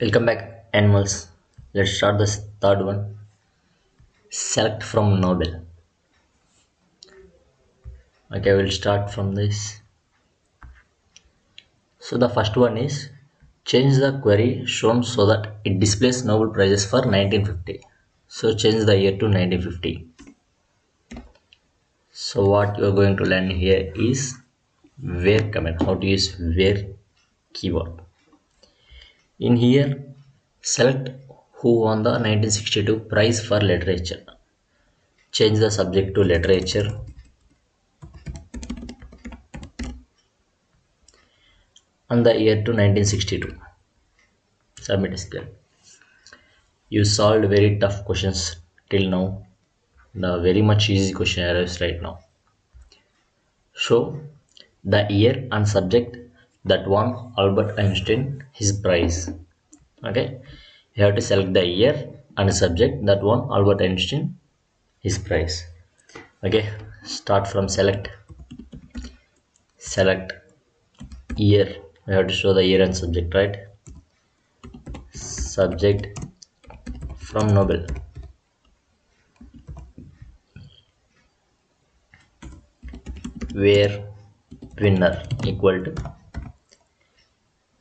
Welcome back, animals. Let's start this third one. Select from Nobel. Okay, we'll start from this. So the first one is change the query shown so that it displays Nobel prizes for 1950. So change the year to 1950. So what you're going to learn here is where command, how to use where keyword. In here, select who won the 1962 prize for literature. Change the subject to literature and the year to 1962. Submit SQL. You solved very tough questions till now. The very much easy question arrives right now. Show the year and subject that won Albert Einstein his prize. Okay, you have to select the year and subject that won Albert Einstein his prize. Okay, start from select year. We have to show the year and subject, right? Subject from Nobel. Where winner equal to.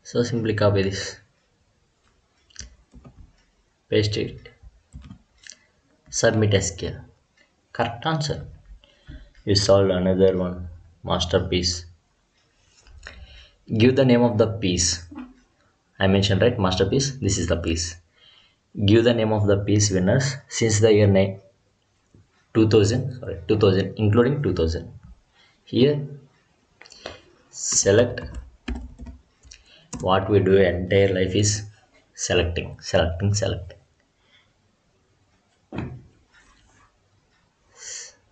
So simply copy this, paste it, submit SQL. Correct answer. You solved another one. Masterpiece. Give the name of the piece. I mentioned right, masterpiece. This is the piece. Give the name of the piece winners since the year 2000. Sorry, 2000, including 2000. Here, select. What we do entire life is selecting.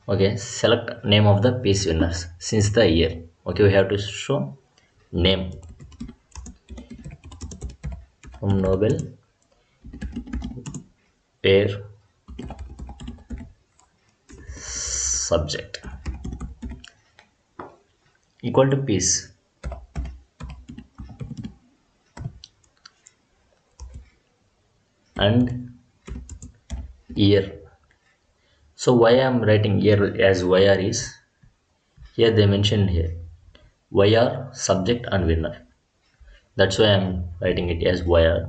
Okay, select name of the piece winners since the year. Okay, we have to show name from Nobel where subject equal to piece and year. So why I am writing year as YR is here they mentioned here YR subject and winner. That's why I am writing it as YR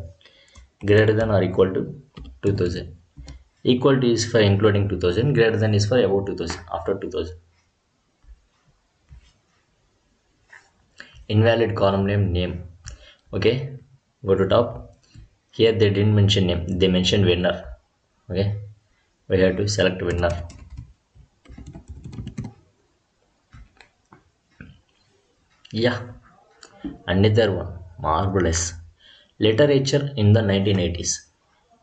greater than or equal to 2000. Equal to is for including 2000, greater than is for above 2000, after 2000. Invalid column name. Okay, go to top. Here they didn't mention name, they mentioned winner. Okay, we have to select winner. Yeah, another one, marvelous. Literature in the 1980s.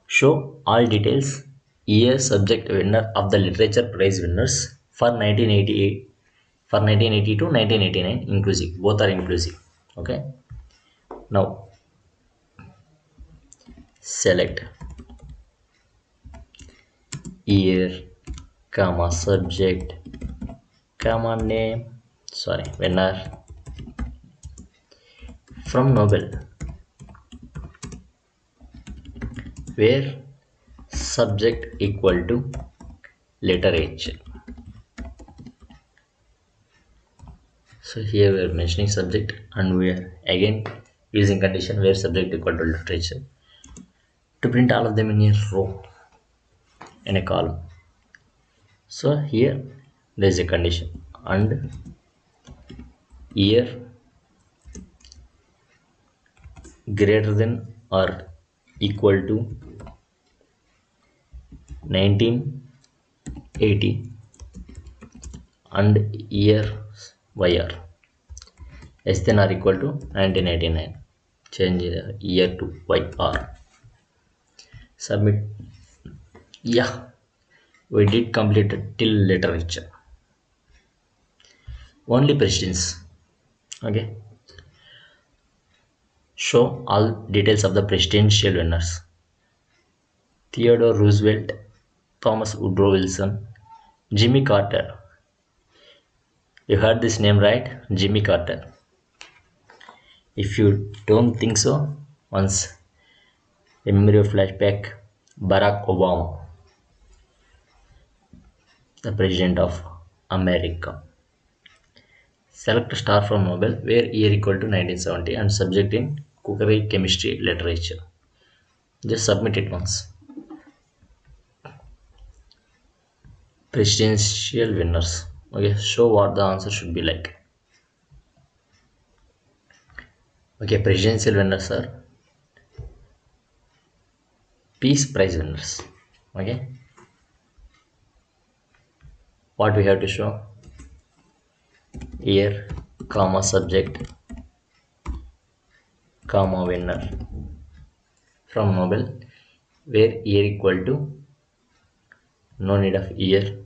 Show all details, year, subject, winner of the literature prize winners for 1988, for 1980 to 1989 inclusive. Both are inclusive. Okay. Now select year, comma subject, comma name. Sorry, winner from Nobel. Where subject equal to literature. So here we are mentioning subject and we are again using condition where subject equal to literature to print all of them in a row in a column. So here there is a condition and year greater than or equal to 1980 and year YR less than or equal to 1989. Change year to YR. Submit. Yeah, we did complete it till literature. Only presidents. Okay. Show all details of the presidential winners. Theodore Roosevelt, Thomas Woodrow Wilson, Jimmy Carter. You heard this name right? Jimmy Carter. If you don't think so, once A memory of flashback. Barack Obama, the president of America. Select a star from Nobel where year equal to 1970 and subject in cookery, chemistry, literature. Just submit it once. Presidential winners. Okay, show what the answer should be like. Okay, presidential winners are Peace Prize winners. Okay, what we have to show? Year, comma subject, comma winner from Nobel, where year equal to no need of year,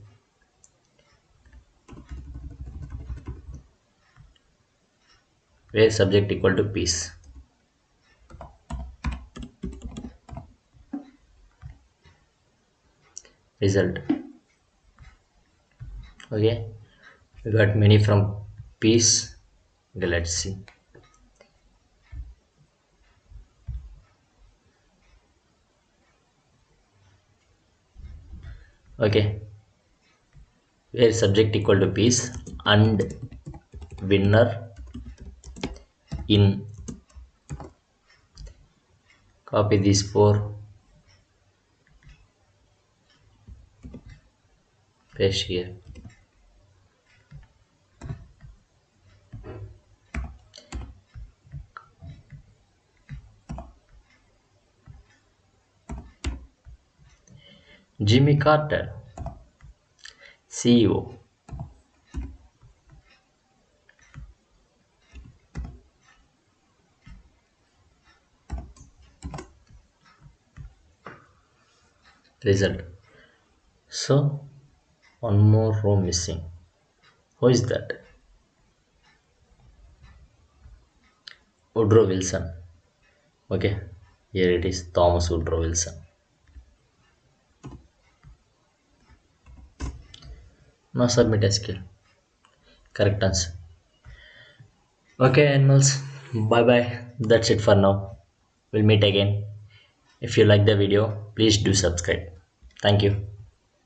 where subject equal to peace. Result. Okay, we got many from peace. Okay, let's see. Okay, where subject equal to peace and winner in. Copy these four, paste here. Jimmy Carter, CEO. Result. So one more row missing. Who is that? Woodrow Wilson. Okay, here it is, Thomas Woodrow Wilson. Now submit SQL. Correct answer. Okay, animals. Bye bye. That's it for now. We'll meet again. If you like the video, please do subscribe. Thank you.